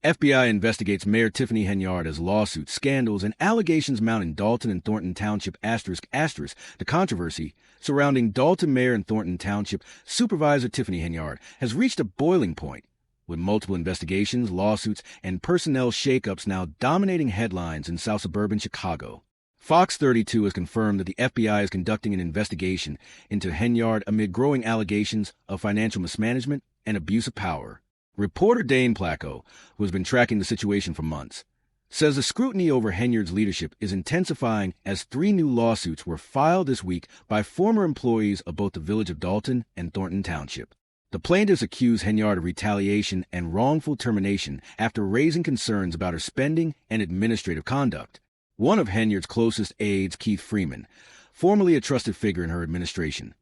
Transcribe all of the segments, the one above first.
FBI investigates Mayor Tiffany Henyard as lawsuits, scandals, and allegations mount in Dolton and Thornton Township ***. The controversy surrounding Dolton Mayor and Thornton Township Supervisor Tiffany Henyard has reached a boiling point, with multiple investigations, lawsuits, and personnel shakeups now dominating headlines in South suburban Chicago. Fox 32 has confirmed that the FBI is conducting an investigation into Henyard amid growing allegations of financial mismanagement and abuse of power. Reporter Dane Placco, who has been tracking the situation for months, says the scrutiny over Henyard's leadership is intensifying as 3 new lawsuits were filed this week by former employees of both the village of Dolton and Thornton Township. The plaintiffs accuse Henyard of retaliation and wrongful termination after raising concerns about her spending and administrative conduct. One of Henyard's closest aides, Keith Freeman, formerly a trusted figure in her administration,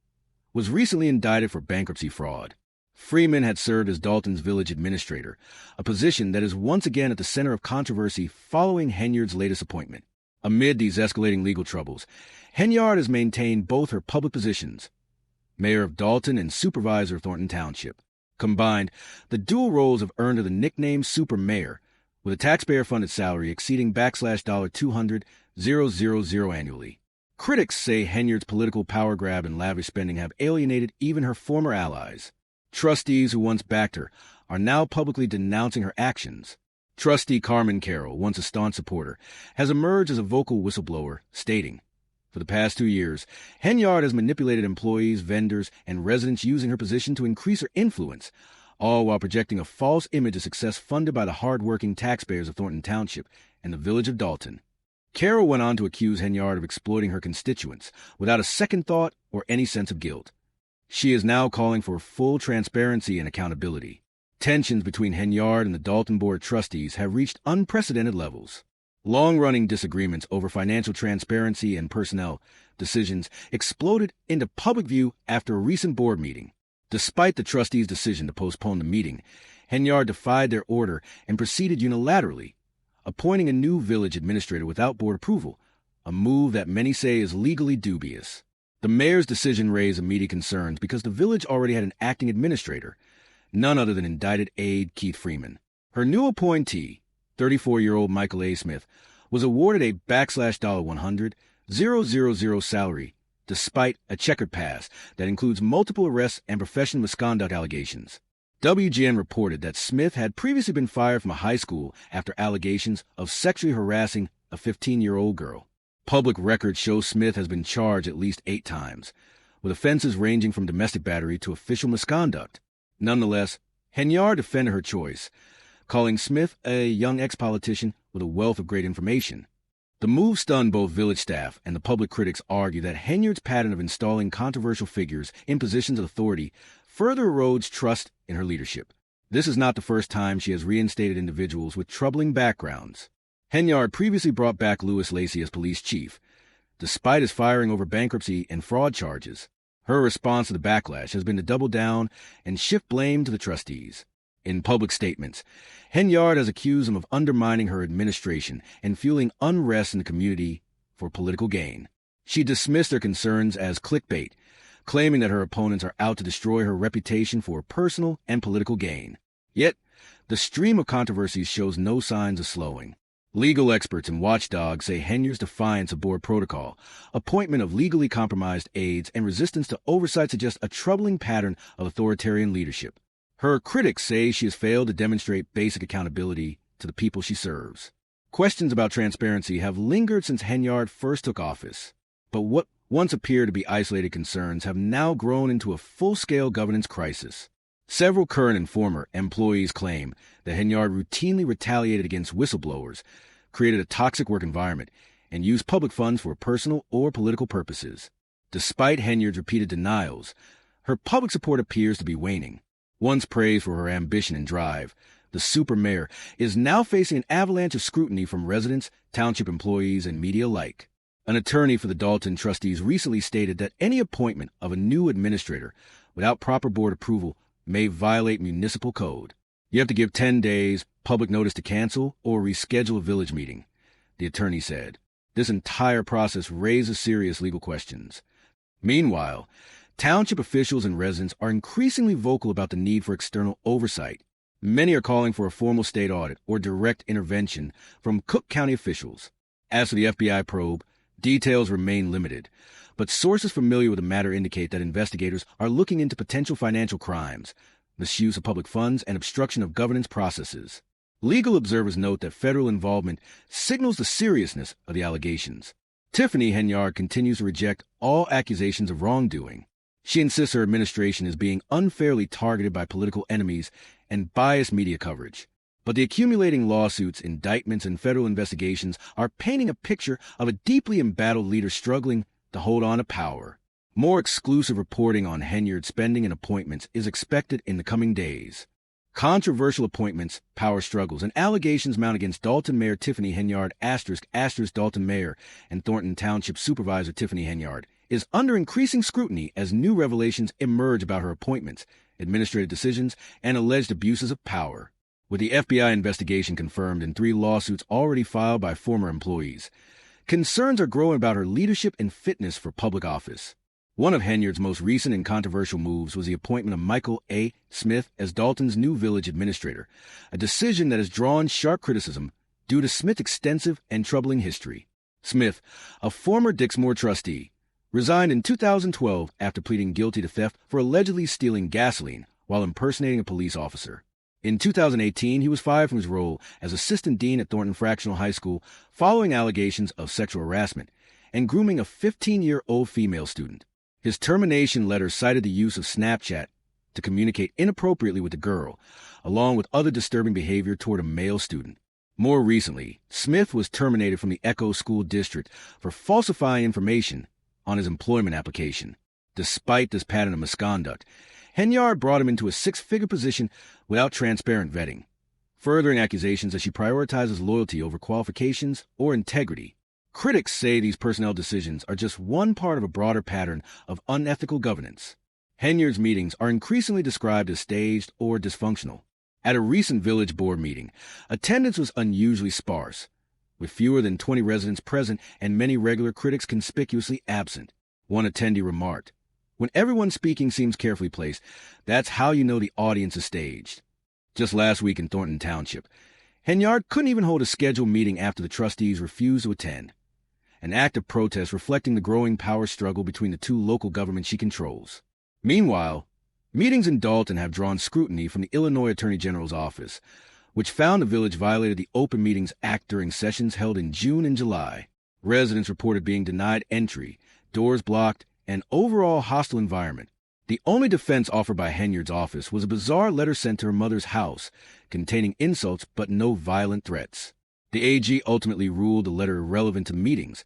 was recently indicted for bankruptcy fraud. Freeman had served as Dolton's village administrator, a position that is once again at the center of controversy following Henyard's latest appointment. Amid these escalating legal troubles, Henyard has maintained both her public positions, mayor of Dolton and supervisor of Thornton Township. Combined, the dual roles have earned her the nickname Super Mayor, with a taxpayer-funded salary exceeding $200,000 annually. Critics say Henyard's political power grab and lavish spending have alienated even her former allies. Trustees who once backed her are now publicly denouncing her actions. Trustee Carmen Carroll, once a staunch supporter, has emerged as a vocal whistleblower, stating, "For the past 2 years, Henyard has manipulated employees, vendors, and residents using her position to increase her influence, all while projecting a false image of success funded by the hard-working taxpayers of Thornton Township and the village of Dolton." Carroll went on to accuse Henyard of exploiting her constituents without a second thought or any sense of guilt. She is now calling for full transparency and accountability. Tensions between Henyard and the Dolton Board of Trustees have reached unprecedented levels. Long-running disagreements over financial transparency and personnel decisions exploded into public view after a recent board meeting. Despite the trustees' decision to postpone the meeting, Henyard defied their order and proceeded unilaterally, appointing a new village administrator without board approval, a move that many say is legally dubious. The mayor's decision raised immediate concerns because the village already had an acting administrator, none other than indicted aide Keith Freeman. Her new appointee, 34-year-old Michael A. Smith, was awarded a $100,000 salary, despite a checkered past that includes multiple arrests and professional misconduct allegations. WGN reported that Smith had previously been fired from a high school after allegations of sexually harassing a 15-year-old girl. Public records show Smith has been charged at least 8 times, with offenses ranging from domestic battery to official misconduct. Nonetheless, Henyard defended her choice, calling Smith a young ex-politician with a wealth of great information. The move stunned both village staff, and the public critics argue that Henyard's pattern of installing controversial figures in positions of authority further erodes trust in her leadership. This is not the first time she has reinstated individuals with troubling backgrounds. Henyard previously brought back Louis Lacey as police chief, despite his firing over bankruptcy and fraud charges. Her response to the backlash has been to double down and shift blame to the trustees. In public statements, Henyard has accused them of undermining her administration and fueling unrest in the community for political gain. She dismissed their concerns as clickbait, claiming that her opponents are out to destroy her reputation for personal and political gain. Yet, the stream of controversies shows no signs of slowing. Legal experts and watchdogs say Henyard's defiance of board protocol, appointment of legally compromised aides, and resistance to oversight suggest a troubling pattern of authoritarian leadership. Her critics say she has failed to demonstrate basic accountability to the people she serves. Questions about transparency have lingered since Henyard first took office, but what once appeared to be isolated concerns have now grown into a full-scale governance crisis. Several current and former employees claim that Henyard routinely retaliated against whistleblowers, created a toxic work environment, and used public funds for personal or political purposes. Despite Henyard's repeated denials, her public support appears to be waning. Once praised for her ambition and drive, the super mayor is now facing an avalanche of scrutiny from residents, township employees, and media alike. An attorney for the Dolton trustees recently stated that any appointment of a new administrator without proper board approval may violate municipal code. You have to give 10 days public notice to cancel or reschedule a village meeting, the attorney said. This entire process raises serious legal questions. Meanwhile, township officials and residents are increasingly vocal about the need for external oversight. Many are calling for a formal state audit or direct intervention from Cook County officials. As for the FBI probe, details remain limited, but sources familiar with the matter indicate that investigators are looking into potential financial crimes, misuse of public funds, and obstruction of governance processes. Legal observers note that federal involvement signals the seriousness of the allegations. Tiffany Henyard continues to reject all accusations of wrongdoing. She insists her administration is being unfairly targeted by political enemies and biased media coverage. But the accumulating lawsuits, indictments, and federal investigations are painting a picture of a deeply embattled leader struggling to hold on to power. More exclusive reporting on Henyard's spending and appointments is expected in the coming days. Controversial appointments, power struggles, and allegations mount against Dolton Mayor Tiffany Henyard ** Dolton Mayor and Thornton Township Supervisor Tiffany Henyard is under increasing scrutiny as new revelations emerge about her appointments, administrative decisions, and alleged abuses of power. With the FBI investigation confirmed and 3 lawsuits already filed by former employees, concerns are growing about her leadership and fitness for public office. One of Henyard's most recent and controversial moves was the appointment of Michael A. Smith as Dolton's new village administrator, a decision that has drawn sharp criticism due to Smith's extensive and troubling history. Smith, a former Dixmoor trustee, resigned in 2012 after pleading guilty to theft for allegedly stealing gasoline while impersonating a police officer. In 2018, he was fired from his role as assistant dean at Thornton Fractional High School following allegations of sexual harassment and grooming a 15-year-old female student. His termination letter cited the use of Snapchat to communicate inappropriately with the girl, along with other disturbing behavior toward a male student. More recently, Smith was terminated from the Echo School District for falsifying information on his employment application. Despite this pattern of misconduct, Henyard brought him into a 6-figure position without transparent vetting, furthering accusations that she prioritizes loyalty over qualifications or integrity. Critics say these personnel decisions are just one part of a broader pattern of unethical governance. Henyard's meetings are increasingly described as staged or dysfunctional. At a recent village board meeting, attendance was unusually sparse, with fewer than 20 residents present and many regular critics conspicuously absent. One attendee remarked, "When everyone speaking seems carefully placed, that's how you know the audience is staged." Just last week in Thornton Township, Henyard couldn't even hold a scheduled meeting after the trustees refused to attend, an act of protest reflecting the growing power struggle between the 2 local governments she controls. Meanwhile, meetings in Dolton have drawn scrutiny from the Illinois Attorney General's office, which found the village violated the Open Meetings Act during sessions held in June and July. Residents reported being denied entry, doors blocked, and overall hostile environment. The only defense offered by Henyard's office was a bizarre letter sent to her mother's house, containing insults but no violent threats. The AG ultimately ruled the letter irrelevant to meetings,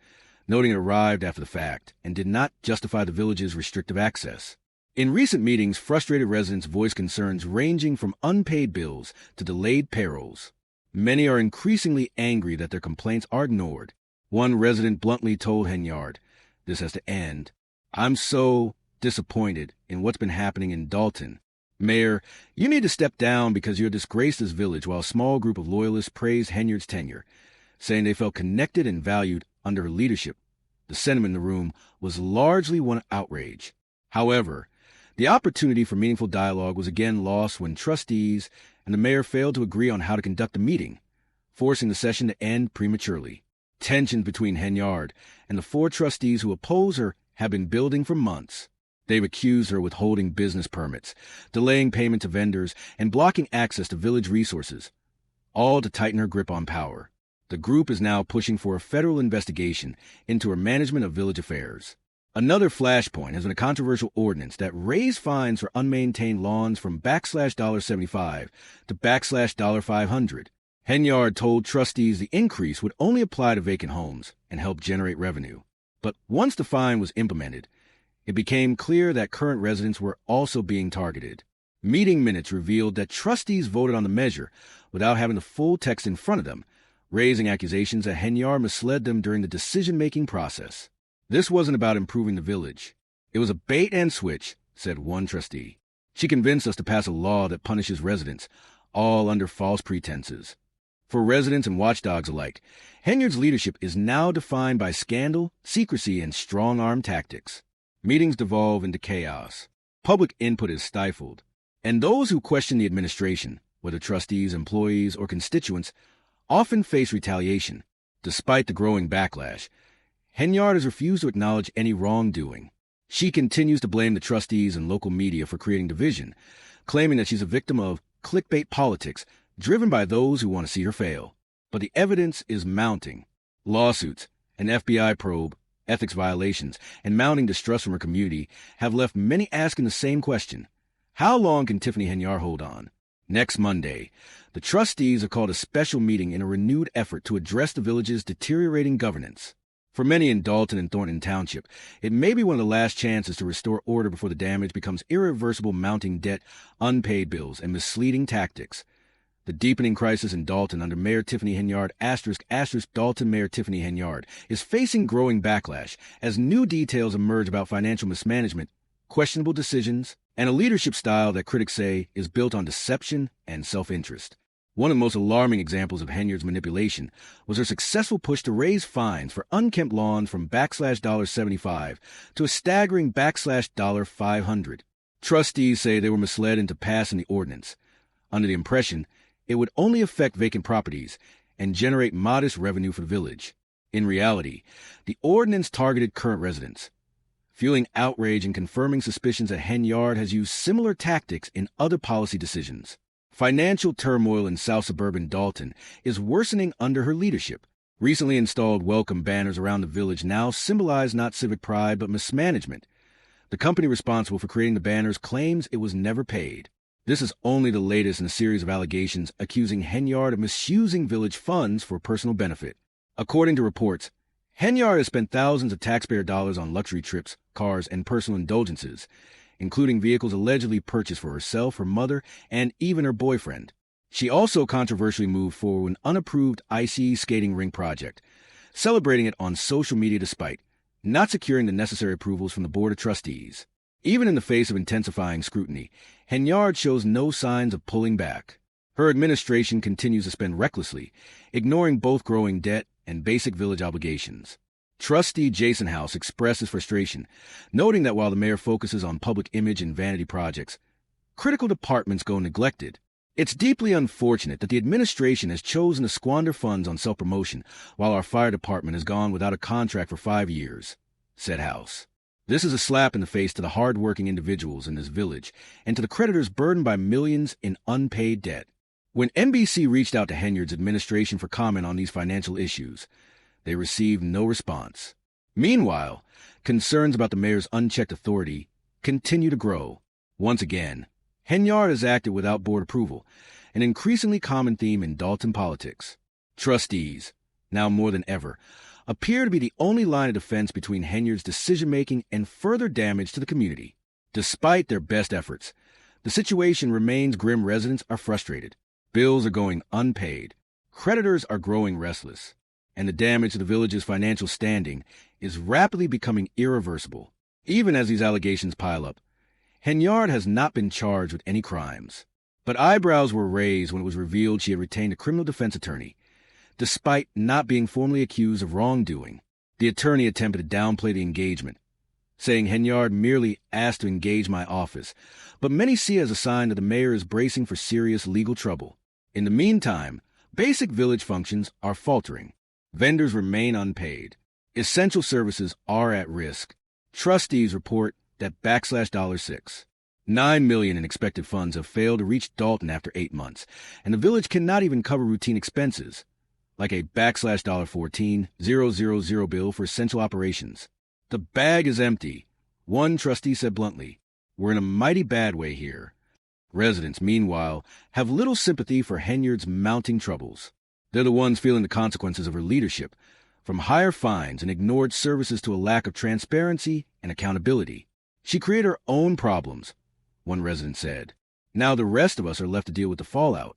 noting it arrived after the fact and did not justify the village's restrictive access. In recent meetings, frustrated residents voiced concerns ranging from unpaid bills to delayed payrolls. Many are increasingly angry that their complaints are ignored. One resident bluntly told Henyard, "This has to end. I'm so disappointed in what's been happening in Dolton. Mayor, you need to step down because you're disgraced this village," while a small group of loyalists praised Henyard's tenure, saying they felt connected and valued under her leadership. The sentiment in the room was largely one of outrage. However, the opportunity for meaningful dialogue was again lost when trustees and the mayor failed to agree on how to conduct the meeting, forcing the session to end prematurely. Tensions between Henyard and the 4 trustees who oppose her have been building for months. They've accused her of withholding business permits, delaying payment to vendors, and blocking access to village resources, all to tighten her grip on power. The group is now pushing for a federal investigation into her management of village affairs. Another flashpoint has been a controversial ordinance that raised fines for unmaintained lawns from $75 to $500. Henyard told trustees the increase would only apply to vacant homes and help generate revenue. But once the fine was implemented, it became clear that current residents were also being targeted. Meeting minutes revealed that trustees voted on the measure without having the full text in front of them, raising accusations that Henyard misled them during the decision-making process. This wasn't about improving the village. It was a bait and switch, said one trustee. She convinced us to pass a law that punishes residents, all under false pretenses. For residents and watchdogs alike, Henyard's leadership is now defined by scandal, secrecy, and strong-arm tactics. Meetings devolve into chaos. Public input is stifled. And those who question the administration whether trustees, employees, or constituents, often face retaliation. Despite the growing backlash, Henyard has refused to acknowledge any wrongdoing. She continues to blame the trustees and local media for creating division, claiming that she's a victim of clickbait politics driven by those who want to see her fail. But the evidence is mounting. Lawsuits, an FBI probe, ethics violations, and mounting distrust from her community have left many asking the same question. How long can Tiffany Henyard hold on? Next Monday, the trustees have called a special meeting in a renewed effort to address the village's deteriorating governance. For many in Dolton and Thornton Township, it may be one of the last chances to restore order before the damage becomes irreversible, mounting debt, unpaid bills, and misleading tactics. The deepening crisis in Dolton under Mayor Tiffany Henyard, Dolton Mayor Tiffany Henyard, is facing growing backlash as new details emerge about financial mismanagement, questionable decisions, and a leadership style that critics say is built on deception and self-interest. One of the most alarming examples of Henyard's manipulation was her successful push to raise fines for unkempt lawns from $75 to a staggering $500. Trustees say they were misled into passing the ordinance, under the impression it would only affect vacant properties and generate modest revenue for the village. In reality, the ordinance targeted current residents, fueling outrage and confirming suspicions that Henyard has used similar tactics in other policy decisions. Financial turmoil in South suburban Dolton is worsening under her leadership. Recently installed welcome banners around the village now symbolize not civic pride but mismanagement. The company responsible for creating the banners claims it was never paid. This is only the latest in a series of allegations accusing Henyard of misusing village funds for personal benefit. According to reports, Henyard has spent thousands of taxpayer dollars on luxury trips, cars, and personal indulgences, including vehicles allegedly purchased for herself, her mother, and even her boyfriend. She also controversially moved forward an unapproved ice skating rink project, celebrating it on social media despite not securing the necessary approvals from the Board of Trustees. Even in the face of intensifying scrutiny, Henyard shows no signs of pulling back. Her administration continues to spend recklessly, ignoring both growing debt and basic village obligations. Trustee Jason House expresses frustration, noting that while the mayor focuses on public image and vanity projects, critical departments go neglected. It's deeply unfortunate that the administration has chosen to squander funds on self-promotion while our fire department has gone without a contract for 5 years, said House. This is a slap in the face to the hard-working individuals in this village and to the creditors burdened by millions in unpaid debt. When NBC reached out to Henyard's administration for comment on these financial issues, they received no response. Meanwhile, concerns about the mayor's unchecked authority continue to grow. Once again, Henyard has acted without board approval, an increasingly common theme in Dolton politics. Trustees, now more than ever, appear to be the only line of defense between Henyard's decision-making and further damage to the community. Despite their best efforts, the situation remains grim. Residents are frustrated. Bills are going unpaid. Creditors are growing restless. And the damage to the village's financial standing is rapidly becoming irreversible. Even as these allegations pile up, Henyard has not been charged with any crimes. But eyebrows were raised when it was revealed she had retained a criminal defense attorney, despite not being formally accused of wrongdoing. The attorney attempted to downplay the engagement, saying Henyard merely asked to engage my office, but many see it as a sign that the mayor is bracing for serious legal trouble. In the meantime, basic village functions are faltering. Vendors remain unpaid. Essential services are at risk. Trustees report that $6 $9 million in expected funds have failed to reach Dolton after 8 months, and the village cannot even cover routine expenses, like a $14,000 bill for essential operations. The bag is empty. One trustee said bluntly, "We're in a mighty bad way here." Residents, meanwhile, have little sympathy for Henyard's mounting troubles. They're the ones feeling the consequences of her leadership, from higher fines and ignored services to a lack of transparency and accountability. She created her own problems, one resident said. Now the rest of us are left to deal with the fallout,